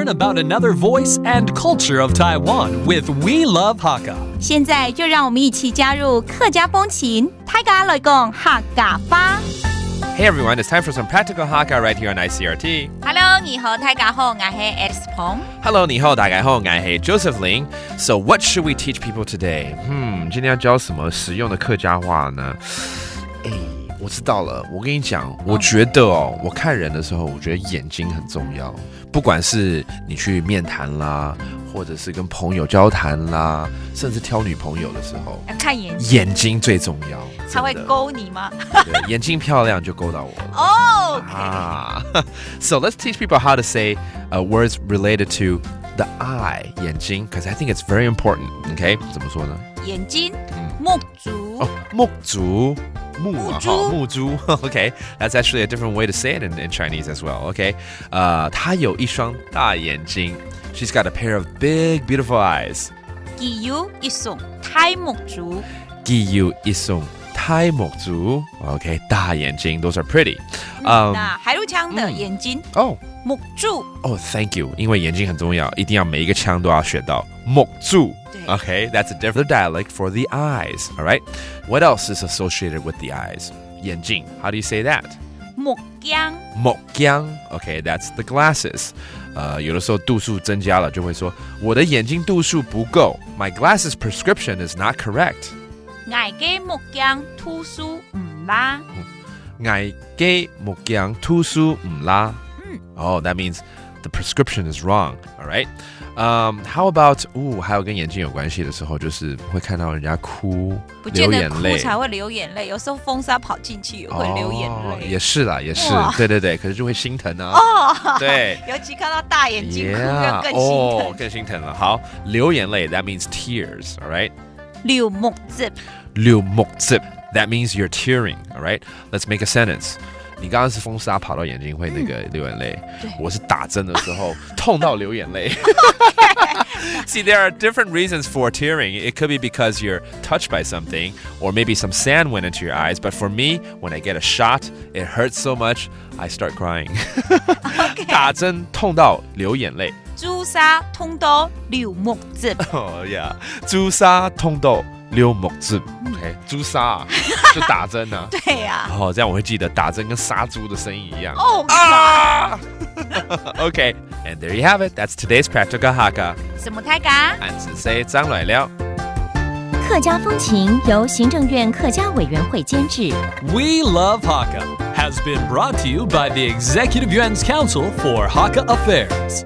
learn about another voice and culture of Taiwan with We Love Hakka. 现在就让我们一起加入客家风情，大家来讲客家话。Hey everyone, it's time for some practical Hakka right here on Icrt. Hello， 你好，大家好，我是 Alex Pong。Hello, 你好，大家好，我是 Joseph Ling. So what should we teach people today? 今天要教什么实用的客家话呢？我知道了，我跟你讲，我觉得我看人的时候，我觉得眼睛很重要。不管是你去面谈啦，或者是跟朋友交谈啦，甚至挑女朋友的时候，要看眼睛，眼睛最重要。他会勾你吗？对，眼睛漂亮就勾到我了。So let's teach people how to say words related to the eye, 眼睛 because I think it's very important. Okay, 怎么说呢？眼睛，目珠。目珠。木珠 Okay, that's actually a different way to say it in Chinese as well. Okay, 她有一双大眼睛 She's got a pair of big, beautiful eyes. 佢有一雙大目珠。佢有一雙大目珠 Okay, 大眼睛 Those are pretty. 那海陆腔的眼睛目珠。Thank you. 因为眼睛很重要，一定要每一个腔都要学到目珠。Okay, that's a different dialect for the eyes. All right. What else is associated with the eyes? 眼睛 How do you say that? 目鏡。目鏡 Okay, that's the glasses. 有的时候度数增加了，就会说我的眼睛度数不够。My glasses prescription is not correct. 我嘅目鏡度數唔啦。我嘅目鏡度數唔啦。That means the prescription is wrong. All right. How about 还有跟眼睛有关系的时候，就是会看到人家哭，不见得哭流眼泪才会流眼泪，有时候风沙跑进去也会流眼泪。也是啦，也是，对，可是就会心疼啊。对，尤其看到大眼睛哭就更心疼。更心疼了。好，流眼泪 that means tears. All right. 流目汁。流目汁 that means you're tearing. All right. Let's make a sentence.你刚刚是风沙跑到眼睛会那个流眼泪，我是打针的时候痛到流眼泪。See, there are different reasons for tearing. It could be because you're touched by something, or maybe some sand went into your eyes. But for me, when I get a shot, it hurts so much, I start crying. 打针痛到流眼泪。朱砂痛到流目汁。yeah， 朱砂痛到流目汁。OK， 朱砂就打针啊。对呀。这样我会记得打针跟杀猪的声音一样。Okay, and there you have it. That's today's practical Hakka. 什麼大家？俺是say張來了。客家風情由行政院客家委員會監製。We Love Hakka has been brought to you by the Executive Yuan's Council for Hakka Affairs.